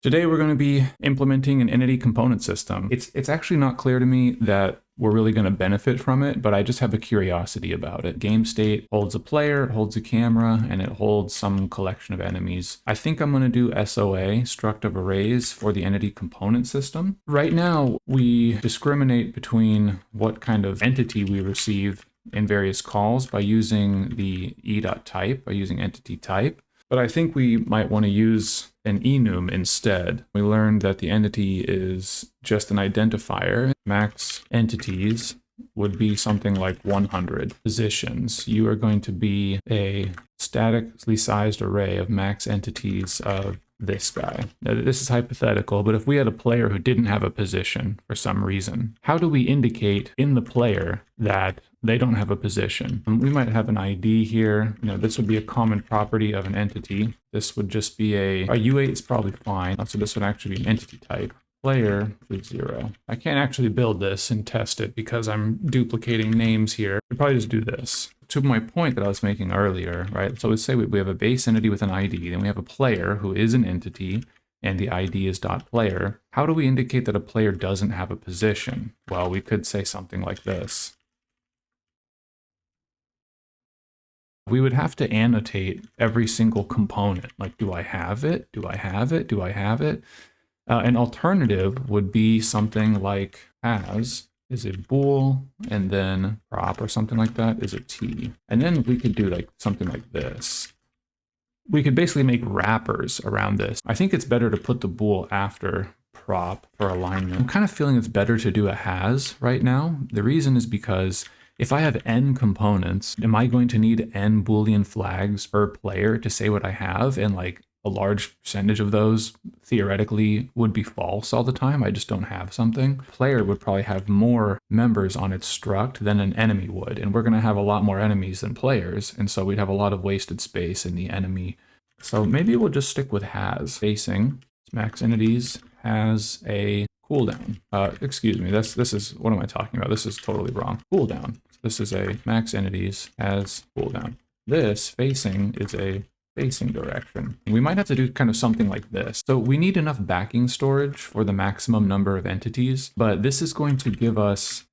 Today we're going to be implementing an entity component system. It's actually not clear to me that we're really going to benefit from it, but I just have a curiosity about it. Game state holds a player, it holds a camera, and it holds some collection of enemies. I think I'm going to do SOA, struct of arrays, for the entity component system. Right now, we discriminate between what kind of entity we receive in various calls by using the e.type, by using entity type. But I think we might want to use an enum instead. We learned that the entity is just an identifier. Max entities would be something like 100 positions. You are going to be a statically sized array of max entities of this guy. Now, this is hypothetical, but if we had a player who didn't have a position for some reason, how do we indicate in the player that they don't have a position? We might have an ID here. This would be a common property of an entity. This would just be a U8 is probably fine. So this would actually be an entity type. Player is 0. I can't actually build this and test it because I'm duplicating names here. I'd probably just do this. To my point that I was making earlier, right? So let's say we have a base entity with an ID, then we have a player who is an entity, and the ID is .player. How do we indicate that a player doesn't have a position? Well, we could say something like this. We would have to annotate every single component. Like, do I have it? Do I have it? Do I have it? An alternative would be something like has is a bool, and then prop or something like that is a t. And then we could do like something like this. We could basically make wrappers around this. I think it's better to put the bool after prop for alignment. I'm kind of feeling it's better to do a has right now. The reason is because if I have n components, am I going to need n Boolean flags per player to say what I have? And like a large percentage of those theoretically would be false all the time. I just don't have something. Player would probably have more members on its struct than an enemy would. And we're going to have a lot more enemies than players. And so we'd have a lot of wasted space in the enemy. So maybe we'll just stick with has. Facing max entities has a cooldown. Excuse me, this is, what am I talking about? This is totally wrong. Cooldown. This is a max entities has cooldown. This facing is a facing direction. We might have to do kind of something like this. So we need enough backing storage for the maximum number of entities, but this is going to give us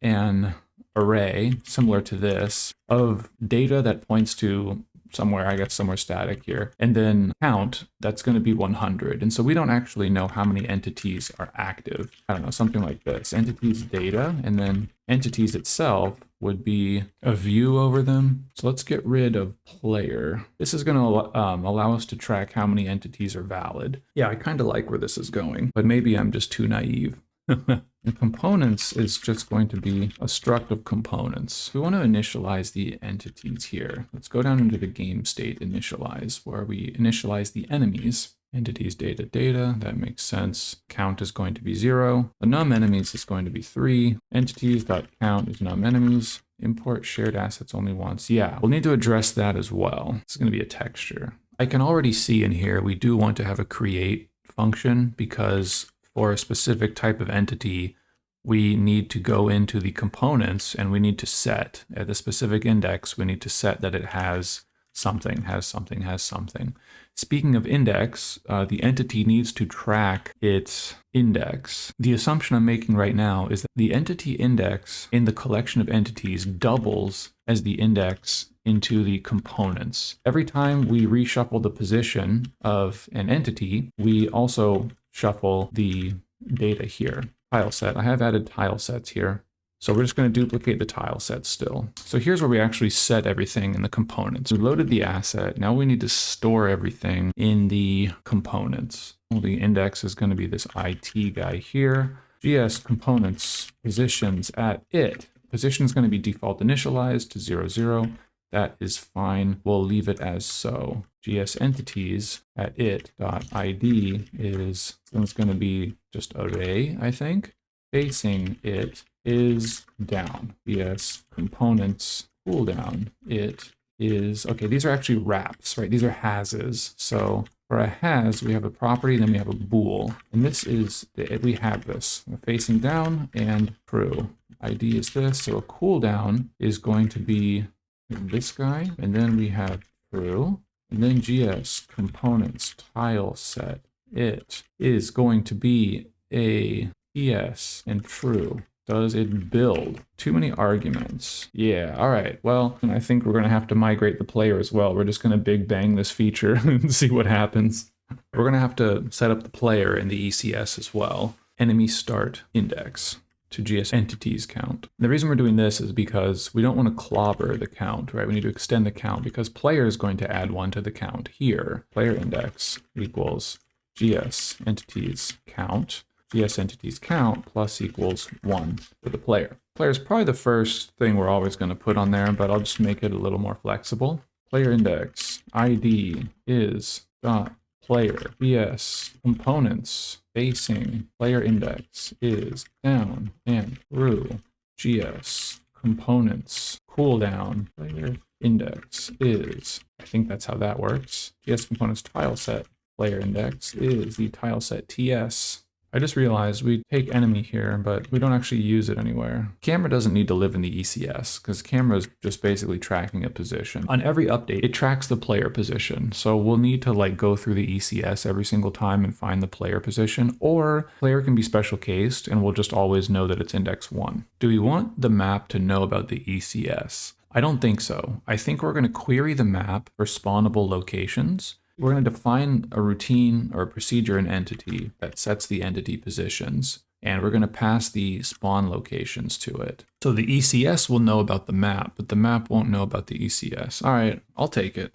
an array similar to this of data that points to somewhere, I guess somewhere static here, and then count, that's going to be 100. And so we don't actually know how many entities are active. I don't know, something like this. Entities data, and then entities itself would be a view over them. So let's get rid of player. This is going to allow us to track how many entities are valid. Yeah, I kind of like where this is going, but maybe I'm just too naive. And components is just going to be a struct of components. We want to initialize the entities here. Let's go down into the game state initialize, where we initialize the enemies. Entities data data, that makes sense. Count is going to be 0. The num enemies is going to be 3. Entities.count is num enemies. Import shared assets only once. Yeah, we'll need to address that as well. It's going to be a texture. I can already see in here we do want to have a create function because for a specific type of entity, we need to go into the components and we need to set at the specific index, we need to set that it has something, has something, has something. Speaking of index, the entity needs to track its index. The assumption I'm making right now is that the entity index in the collection of entities doubles as the index into the components. Every time we reshuffle the position of an entity, we also shuffle the data here. Tile set. I have added tile sets here. So we're just going to duplicate the tile set still. So here's where we actually set everything in the components. We loaded the asset. Now we need to store everything in the components. Well, the index is going to be this IT guy here. GS components positions at it. Position is going to be default initialized to 0, 0. That is fine. We'll leave it as so. GS entities at it.id is going to be just array, I think. Facing it is down. GS components cooldown. It is, okay, these are actually wraps, right? These are hases. So for a has, we have a property, then we have a bool. And this is, we have this. Facing down and true. ID is this. So a cooldown is going to be this guy, and then we have true, and then GS components tile set it is going to be a yes and true. Does it build? Too many arguments. Yeah, all right. Well, I think we're going to have to migrate the player as well. We're just going to big bang this feature and see what happens. We're going to have to set up the player in the ECS as well. Enemy start index to GS entities count. The reason we're doing this is because we don't want to clobber the count, right? We need to extend the count because player is going to add 1 to the count here. Player index equals GS entities count. GS entities count plus equals 1 for the player. Player is probably the first thing we're always going to put on there, but I'll just make it a little more flexible. Player index ID is dot player GS components facing player index is down and through GS components cooldown player index is, I think that's how that works. GS components tile set player index is the tile set TS. I just realized we take enemy here, but we don't actually use it anywhere. Camera doesn't need to live in the ECS because camera is just basically tracking a position. On every update, it tracks the player position. So we'll need to like go through the ECS every single time and find the player position, or player can be special cased and we'll just always know that it's index 1. Do we want the map to know about the ECS? I don't think so. I think we're going to query the map for spawnable locations. We're going to define a routine or a procedure in entity that sets the entity positions, and we're going to pass the spawn locations to it. So the ECS will know about the map, but the map won't know about the ECS. All right, I'll take it.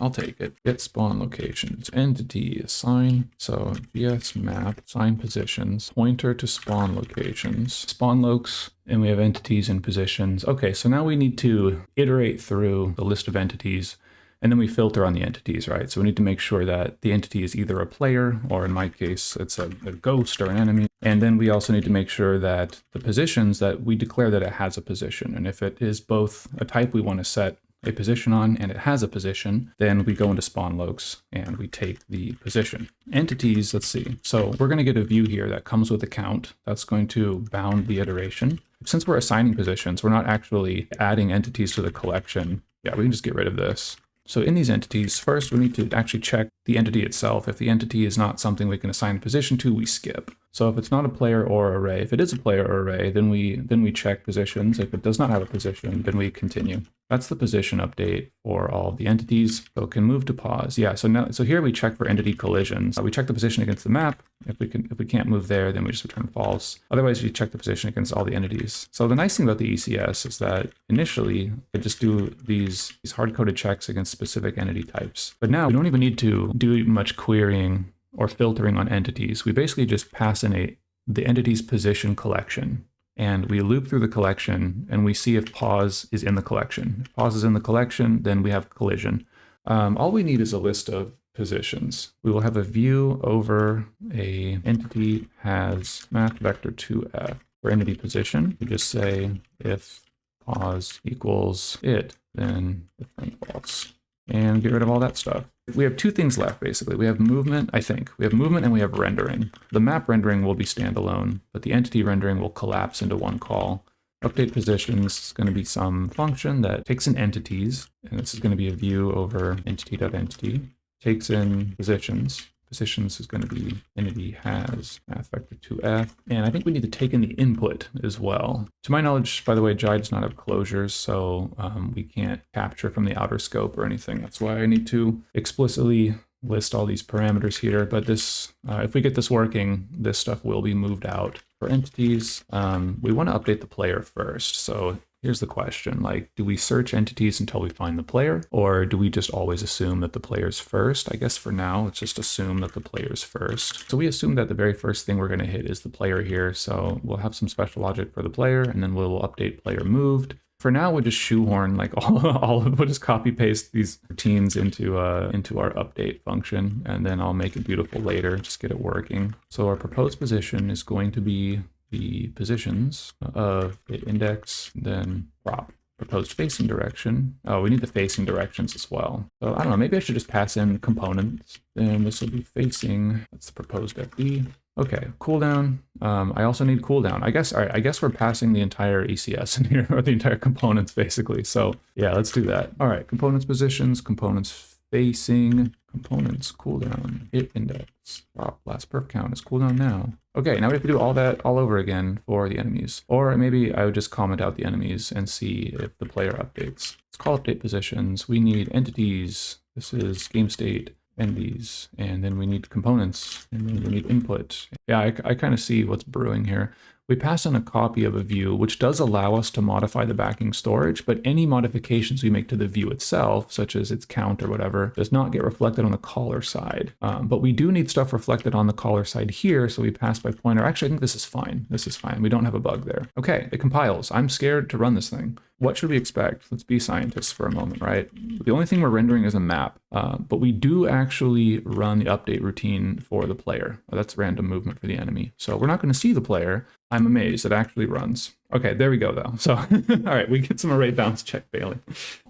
Get spawn locations, entity, assign. So GS map, assign positions, pointer to spawn locations, spawn lokes, and we have entities and positions. Okay, so now we need to iterate through the list of entities. And then we filter on the entities, right? So we need to make sure that the entity is either a player, or in my case, it's a ghost or an enemy. And then we also need to make sure that the positions, that we declare that it has a position. And if it is both a type we want to set a position on and it has a position, then we go into spawn lokes and we take the position. Entities, let's see. So we're going to get a view here that comes with a count. That's going to bound the iteration. Since we're assigning positions, we're not actually adding entities to the collection. Yeah, we can just get rid of this. So in these entities, first we need to actually check the entity itself. If the entity is not something we can assign a position to, we skip. So if it's not a player or array, if it is a player or array, then we check positions. If it does not have a position, then we continue. That's the position update for all of the entities. So it can move to pause. Yeah, so here we check for entity collisions. We check the position against the map. If we can't move there, then we just return false. Otherwise, we check the position against all the entities. So the nice thing about the ECS is that initially I just do these hard-coded checks against specific entity types. But now we don't even need to do much querying or filtering on entities. We basically just pass in the entity's position collection, and we loop through the collection and we see if pause is in the collection. If pause is in the collection, then we have collision. All we need is a list of positions. We will have a view over a entity has math vector 2f. For entity position, we just say if pause equals it, then return false, and get rid of all that stuff. We have two things left, basically. We have movement, I think. We have movement and we have rendering. The map rendering will be standalone, but the entity rendering will collapse into one call. Update positions is going to be some function that takes in entities, and this is going to be a view over entity.entity, takes in positions. Positions is going to be entity has math vector 2f, and I think we need to take in the input as well. To my knowledge, by the way, Jai does not have closures, so we can't capture from the outer scope or anything. That's why I need to explicitly list all these parameters here. But this, if we get this working, this stuff will be moved out. For entities, we want to update the player first. So here's the question, like, do we search entities until we find the player, or do we just always assume that the player's first? I guess for now, let's just assume that the player's first. So we assume that the very first thing we're going to hit is the player here. So we'll have some special logic for the player, and then we'll update player moved. For now, we'll just shoehorn like we'll just copy paste these routines into our update function, and then I'll make it beautiful later, just get it working. So our proposed position is going to be the positions of the index, then prop. Proposed facing direction. Oh, we need the facing directions as well. So I don't know, maybe I should just pass in components. Then this will be facing, that's the proposed FD. Okay, cooldown. I also need cooldown. I guess, all right, I guess we're passing the entire ECS in here, or the entire components basically. So yeah, let's do that. All right, components positions, components facing, components cooldown, hit index, prop, last perf count is cooldown now. Okay, now we have to do all that all over again for the enemies. Or maybe I would just comment out the enemies and see if the player updates. Let's call update positions. We need entities. This is game state, entities, and then we need components, and then we need input. Yeah, I kind of see what's brewing here. We pass in a copy of a view, which does allow us to modify the backing storage, but any modifications we make to the view itself, such as its count or whatever, does not get reflected on the caller side. But we do need stuff reflected on the caller side here, so we pass by pointer. Actually, I think this is fine. This is fine. We don't have a bug there. Okay, it compiles. I'm scared to run this thing. What should we expect? Let's be scientists for a moment, right? The only thing we're rendering is a map, but we do actually run the update routine for the player. That's random movement for the enemy. So we're not going to see the player. I'm amazed it actually runs. Okay, there we go though. So, all right, we get some array bounds check failing.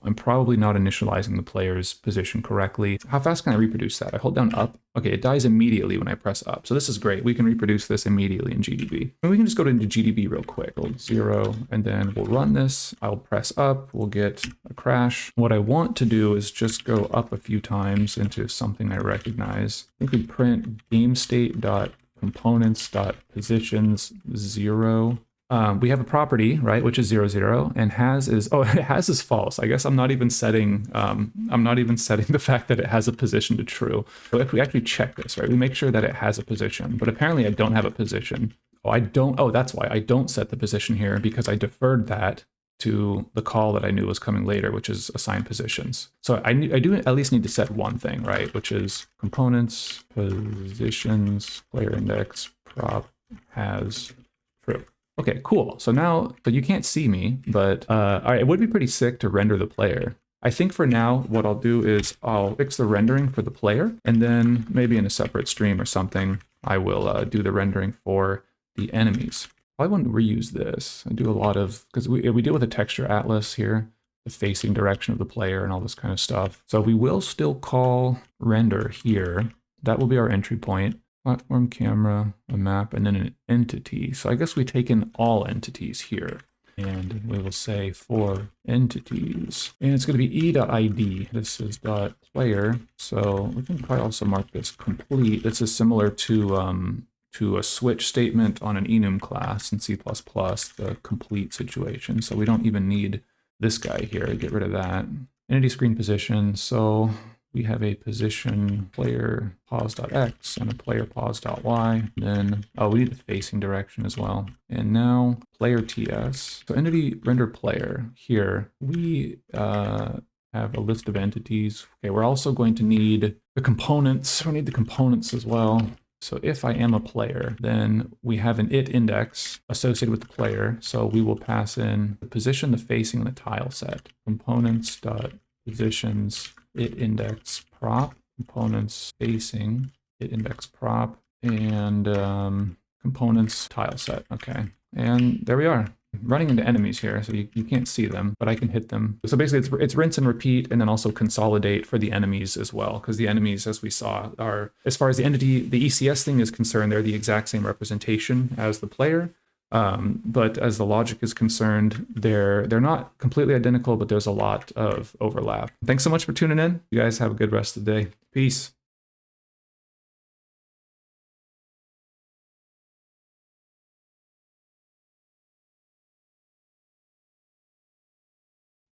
I'm probably not initializing the player's position correctly. How fast can I reproduce that? I hold down up. Okay, it dies immediately when I press up. So this is great. We can reproduce this immediately in GDB. And we can just go into GDB real quick. Hold 0, and then we'll run this. I'll press up. We'll get a crash. What I want to do is just go up a few times into something I recognize. I think we print game state dot components dot positions 0. We have a property, right, which is 0, 0, and has is, oh, has is false. I guess I'm not even setting the fact that it has a position to true. So if we actually check this, right, we make sure that it has a position, but apparently I don't have a position. Oh, that's why I don't set the position here, because I deferred that to the call that I knew was coming later, which is assign positions. So I do at least need to set one thing, right, which is components, positions, player index, prop, has, true. Okay, cool. So now, but you can't see me, but all right, it would be pretty sick to render the player. I think for now, what I'll do is I'll fix the rendering for the player, and then maybe in a separate stream or something, I will do the rendering for the enemies. I wouldn't reuse this. I do a lot of, because we deal with a texture atlas here, the facing direction of the player and all this kind of stuff. So we will still call render here. That will be our entry point. Platform, camera, a map, and then an entity. So I guess we take in all entities here. And we will say for entities. And it's going to be e.id. This is .player. So we can probably also mark this complete. This is similar to a switch statement on an enum class in C++, the complete situation. So we don't even need this guy here. Get rid of that. Entity screen position. So we have a position player pos.x and a player pos.y. Then, oh, we need the facing direction as well. And now player ts. So entity render player here, we have a list of entities. Okay, we're also going to need the components. We need the components as well. So if I am a player, then we have an it index associated with the player. So we will pass in the position, the facing, and the tile set. Components dot positions it index prop, components facing it index prop, and components tile set. Okay, and there we are. Running into enemies here, so you can't see them, but I can hit them. So basically it's rinse and repeat, and then also consolidate for the enemies as well, because the enemies, as we saw, are, as far as the entity, the ECS thing is concerned, they're the exact same representation as the player. But as the logic is concerned, they're not completely identical, but there's a lot of overlap. Thanks so much for tuning in. You guys have a good rest of the day. Peace.